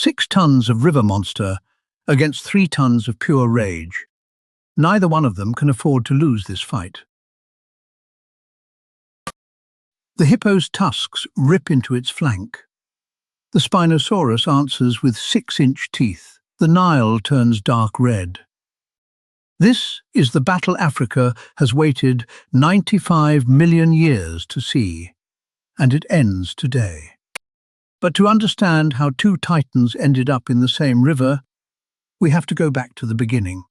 6 tons of river monster against 3 tons of pure rage. Neither one of them can afford to lose this fight. The hippo's tusks rip into its flank. The Spinosaurus answers with 6-inch teeth. The Nile turns dark red. This is the battle Africa has waited 95 million years to see, and it ends today. But to understand how two titans ended up in the same river, we have to go back to the beginning.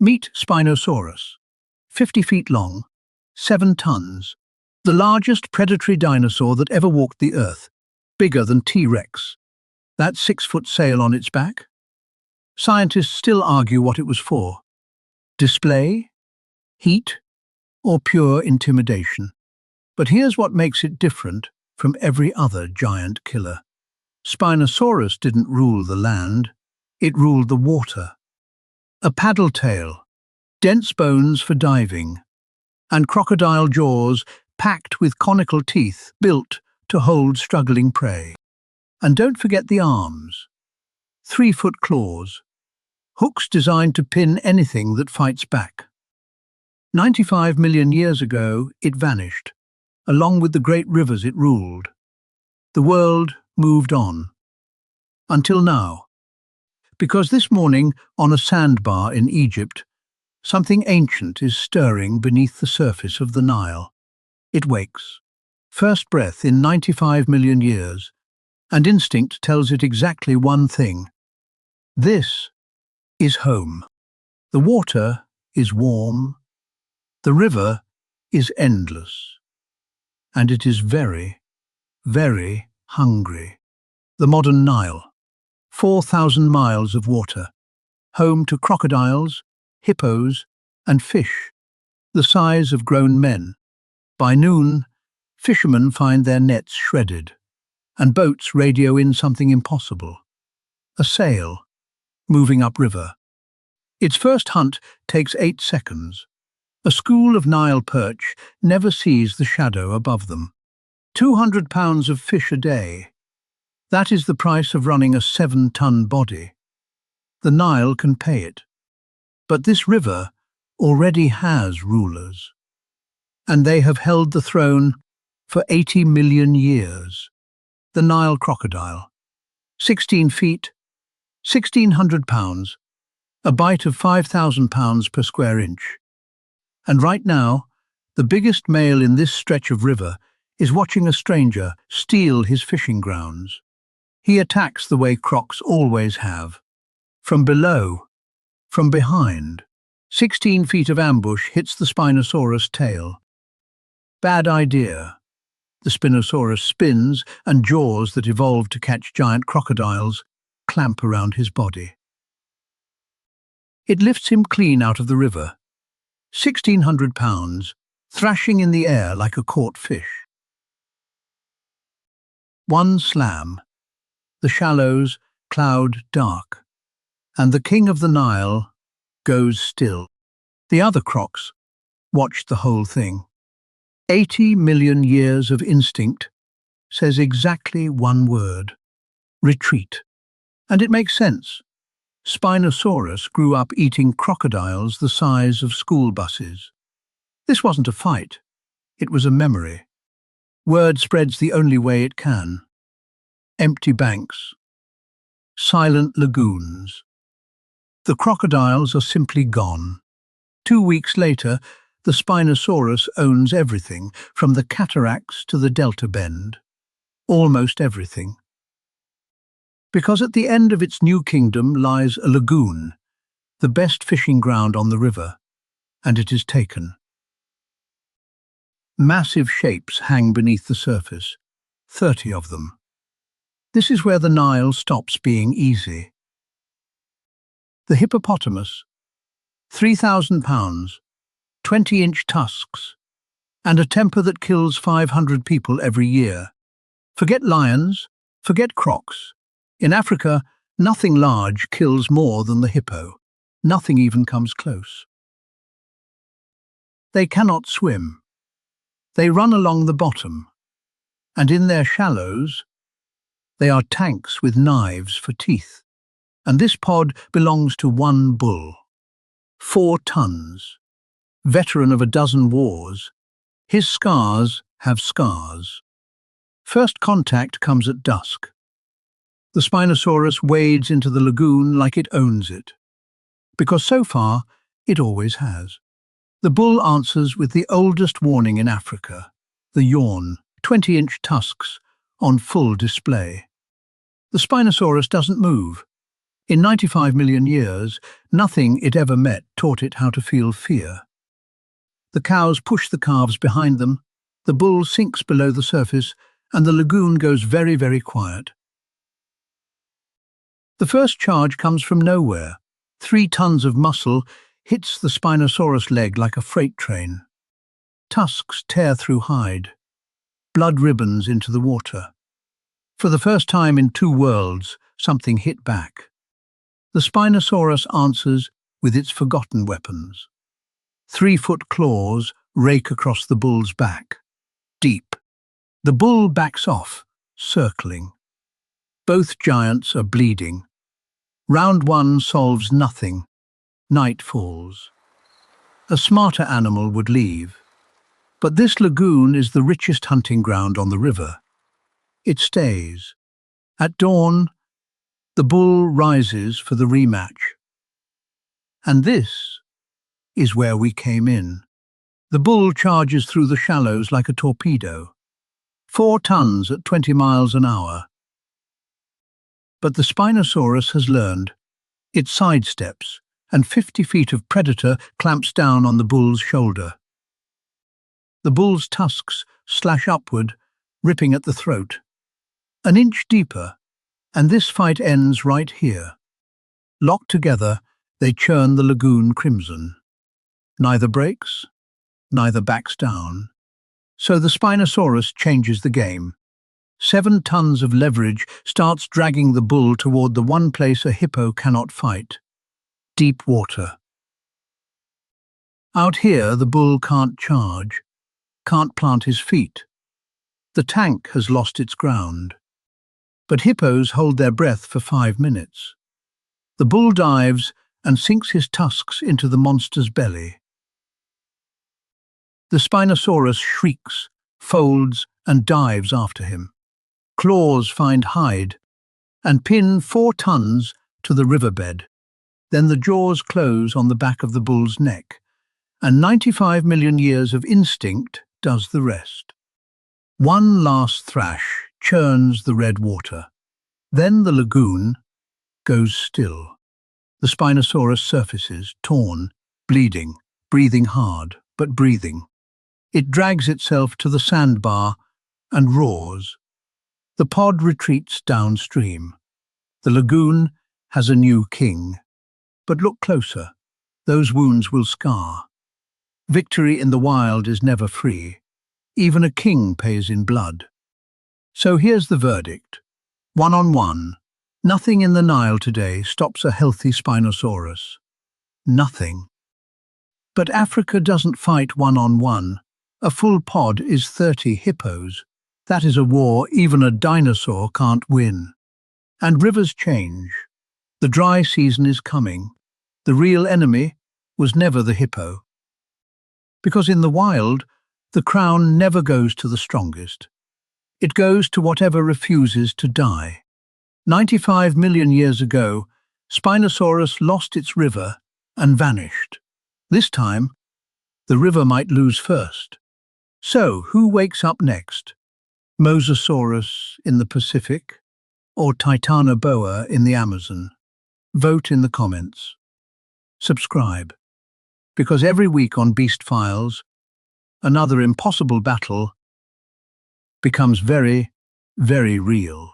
Meet Spinosaurus, 50 feet long, 7 tons, the largest predatory dinosaur that ever walked the earth, bigger than T-Rex. That 6-foot sail on its back? Scientists still argue what it was for. Display, heat, or pure intimidation. But here's what makes it different from every other giant killer. Spinosaurus didn't rule the land, it ruled the water. A paddle tail, dense bones for diving, and crocodile jaws packed with conical teeth built to hold struggling prey. And don't forget the arms. 3-foot claws, hooks designed to pin anything that fights back. 95 million years ago, it vanished, along with the great rivers it ruled. The world moved on. Until now. Because this morning, on a sandbar in Egypt, something ancient is stirring beneath the surface of the Nile. It wakes. First breath in 95 million years, and instinct tells it exactly one thing. This is home. The water is warm. The river is endless. And it is very, very hungry. The modern Nile. 4,000 miles of water, home to crocodiles, hippos, and fish, the size of grown men. By noon, fishermen find their nets shredded, and boats radio in something impossible. A sail, moving upriver. Its first hunt takes 8 seconds. A school of Nile perch never sees the shadow above them. 200 pounds of fish a day. That is the price of running a 7-ton body. The Nile can pay it. But this river already has rulers. And they have held the throne for 80 million years. The Nile crocodile. 16 feet, 1,600 pounds, a bite of 5,000 pounds per square inch. And right now, the biggest male in this stretch of river is watching a stranger steal his fishing grounds. He attacks the way crocs always have. From below, from behind. 16 feet of ambush hits the Spinosaurus tail. Bad idea. The Spinosaurus spins, and jaws that evolved to catch giant crocodiles clamp around his body. It lifts him clean out of the river. 1,600 pounds, thrashing in the air like a caught fish. One slam. The shallows cloud dark, and the king of the Nile goes still. The other crocs watched the whole thing. 80 million years of instinct says exactly one word: retreat. And it makes sense. Spinosaurus grew up eating crocodiles the size of school buses. This wasn't a fight, it was a memory. Word spreads the only way it can. Empty banks, silent lagoons. The crocodiles are simply gone. 2 weeks later, the Spinosaurus owns everything, from the cataracts to the delta bend. Almost everything. Because at the end of its new kingdom lies a lagoon, the best fishing ground on the river, and it is taken. Massive shapes hang beneath the surface, 30 of them. This is where the Nile stops being easy. The hippopotamus, 3,000 pounds, 20-inch tusks, and a temper that kills 500 people every year. Forget lions, forget crocs. In Africa, nothing large kills more than the hippo. Nothing even comes close. They cannot swim. They run along the bottom, and in their shallows, They are tanks with knives for teeth. And this pod belongs to one bull. 4 tons. Veteran of a dozen wars. His scars have scars. First contact comes at dusk. The Spinosaurus wades into the lagoon like it owns it. Because so far, it always has. The bull answers with the oldest warning in Africa, the yawn, 20-inch tusks on full display. The Spinosaurus doesn't move. In 95 million years, nothing it ever met taught it how to feel fear. The cows push the calves behind them, the bull sinks below the surface, and the lagoon goes very, very quiet. The first charge comes from nowhere. 3 tons of muscle hits the Spinosaurus leg like a freight train. Tusks tear through hide. Blood ribbons into the water. For the first time in 2 worlds, something hit back. The Spinosaurus answers with its forgotten weapons. 3-foot claws rake across the bull's back. Deep. The bull backs off, circling. Both giants are bleeding. Round 1 solves nothing. Night falls. A smarter animal would leave. But this lagoon is the richest hunting ground on the river. It stays. At dawn, the bull rises for the rematch. And this is where we came in. The bull charges through the shallows like a torpedo. 4 tons at 20 miles an hour. But the Spinosaurus has learned. It sidesteps, and 50 feet of predator clamps down on the bull's shoulder. The bull's tusks slash upward, ripping at the throat. An inch deeper, and this fight ends right here. Locked together, they churn the lagoon crimson. Neither breaks, neither backs down. So the Spinosaurus changes the game. 7 tons of leverage starts dragging the bull toward the one place a hippo cannot fight. Deep water. Out here, the bull can't charge, can't plant his feet. The tank has lost its ground. But hippos hold their breath for 5 minutes. The bull dives and sinks his tusks into the monster's belly. The Spinosaurus shrieks, folds, and dives after him. Claws find hide and pin 4 tons to the riverbed. Then the jaws close on the back of the bull's neck, and 95 million years of instinct does the rest. One last thrash churns the red water. Then the lagoon goes still. The Spinosaurus surfaces, torn, bleeding, breathing hard, but breathing. It drags itself to the sandbar and roars. The pod retreats downstream. The lagoon has a new king. But look closer. Those wounds will scar. Victory in the wild is never free. Even a king pays in blood. So here's the verdict. 1-on-1. Nothing in the Nile today stops a healthy Spinosaurus. Nothing. But Africa doesn't fight 1-on-1. A full pod is 30 hippos. That is a war even a dinosaur can't win. And rivers change. The dry season is coming. The real enemy was never the hippo. Because in the wild, the crown never goes to the strongest. It goes to whatever refuses to die. 95 million years ago, Spinosaurus lost its river and vanished. This time, the river might lose first. So, who wakes up next? Mosasaurus in the Pacific or Titanoboa in the Amazon? Vote in the comments. Subscribe, because every week on Beast Files, another impossible battle becomes very, very real.